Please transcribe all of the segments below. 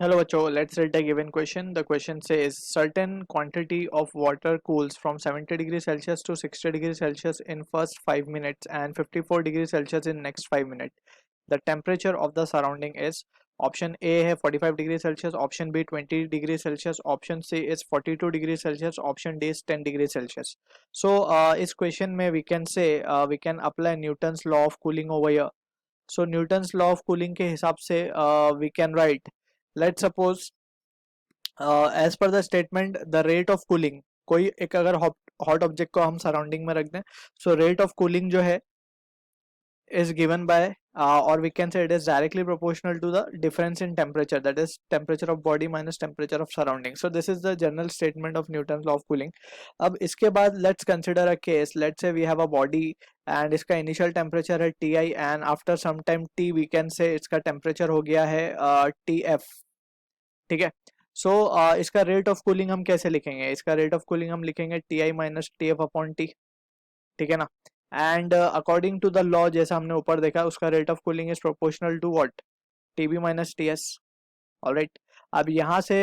Hello, Bacho. Let's read the given question. The question says certain quantity of water cools from 70 degrees Celsius to 60 degrees Celsius in first 5 minutes and 54 degrees Celsius in next 5 minutes. The temperature of the surrounding is option A है 45 degree Celsius, option B 20 degree Celsius, option C is 42 degree Celsius, option D is 10 degree Celsius. So इस question में we can say we can apply Newton's law of cooling over here. So Newton's law of cooling के हिसाब से we can write, let suppose as per the statement the rate of cooling, कोई एक अगर hot object को हम surrounding में रख दें, सो रेट ऑफ कूलिंग जो है is given by or we can say it is directly proportional to the difference in temperature, that is temperature of body minus temperature of surrounding. So this is the general statement of Newton's law of cooling. अब इसके बाद let's consider a case. Let's say we have a body and इसका initial temperature है Ti and after some time T we can say इसका temperature हो गया है Tf. ठीक है. सो इसका रेट ऑफ कूलिंग हम कैसे लिखेंगे? इसका रेट ऑफ कूलिंग हम लिखेंगे Ti minus Tf upon T. ठीक है ना. And according to the law जैसा हमने ऊपर देखा, उसका rate of cooling is proportional to what? Tb minus Ts. Alright. अब यहाँ से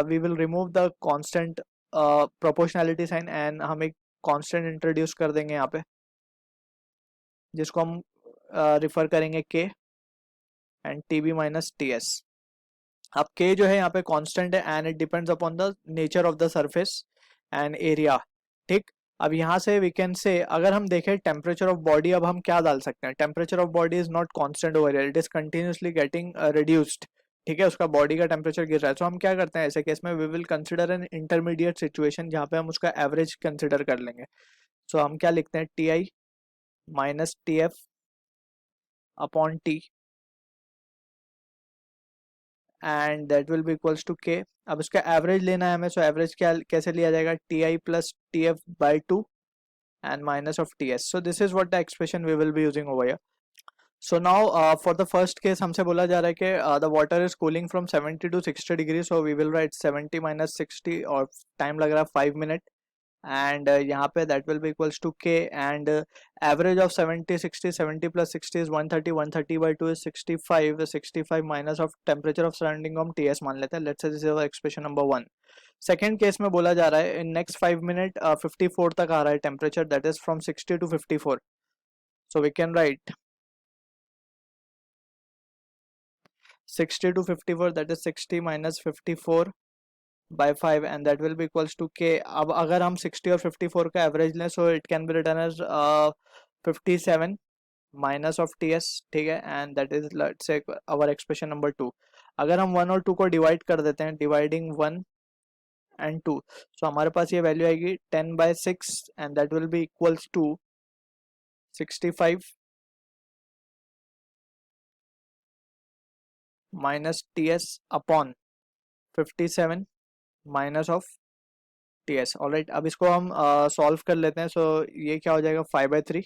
we will remove the constant proportionality sign and हम एक कांस्टेंट इंट्रोड्यूस कर देंगे यहाँ पे, जिसको हम रिफर करेंगे K and Tb minus Ts. अब K जो है यहाँ पे कांस्टेंट है and it depends upon the nature of the surface and area. ठीक. अब यहाँ से वी कैन से अगर हम देखें टेम्परेचर ऑफ बॉडी, अब हम क्या डाल सकते हैं? Temperature of body is not constant over here, it is continuously getting reduced. ठीक है, उसका बॉडी का टेम्परेचर गिर रहा है. तो हम क्या करते हैं ऐसे केस में? We will consider an intermediate situation जहाँ पे हम उसका एवरेज कंसिडर कर लेंगे. सो हम क्या लिखते हैं? Ti minus Tf upon T and that will be equals to K. अब इसका एवरेज लेना है हमें. सो एवरेज क्या कैसे लिया जाएगा? Ti plus Tf by 2 and minus of Ts. So this is what the expression we will be using over here. So now for the first case हमसे बोला जा रहा है कि the water is cooling from 70 to 60 degrees. So we will write 70 minus 60 और time लग रहा है 5 minute and यहाँ पे that will be equals to K and average of 70 60 70 plus 60 is 130 130 by 2 is 65 65 minus of temperature of surrounding को हम Ts मान लेते हैं. Let's say this is our expression number 1. Second case में बोला जा रहा है इन नेक्स्ट 5 मिनट 54 तक आ रहा है temperature, that is from 60 to 54. So we can write 60 to 54, that is 60 minus 54 by 5 and that will be equals to K. अब अगर हम 60 और 54 का एवरेज लें, so it can be written as 57 minus of Ts. ठीक है, and that is let's say our expression number 2. अगर हम 1 और 2 को डिवाइड कर देते हैं, डिवाइडिंग 1 and 2, so हमारे पास ये वैल्यू आएगी 10 by 6 and that will be equals to 65 minus Ts upon 57 minus of Ts. Alright. अब इसको हम सॉल्व कर लेते हैं. सो ये क्या हो जाएगा? 5 by 3.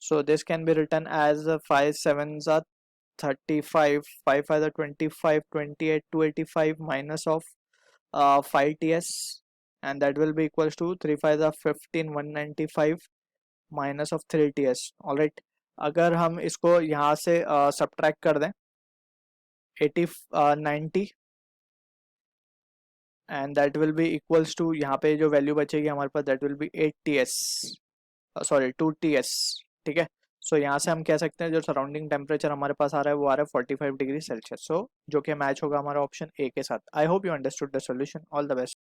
So this can be written as 5 7s are 35, 5 5 are 25, 28 285 minus of 5 Ts and that will be equals to 3 5 are 15 195 minus of 3 Ts. Alright. अगर हम इसको यहाँ से सब्ट्रैक्ट कर दें 90 and that will be equals to, यहाँ पे जो वैल्यू बचेगी हमारे पास that will be 8 Ts, sorry 2 Ts. ठीक है. सो यहाँ से हम कह सकते हैं जो सराउंडिंग टेम्परेचर हमारे पास आ रहा है वो आ रहा है 45 डिग्री सेल्सियस. सो जो कि मैच होगा हमारा ऑप्शन ए के साथ. I hope you understood the solution. All the best.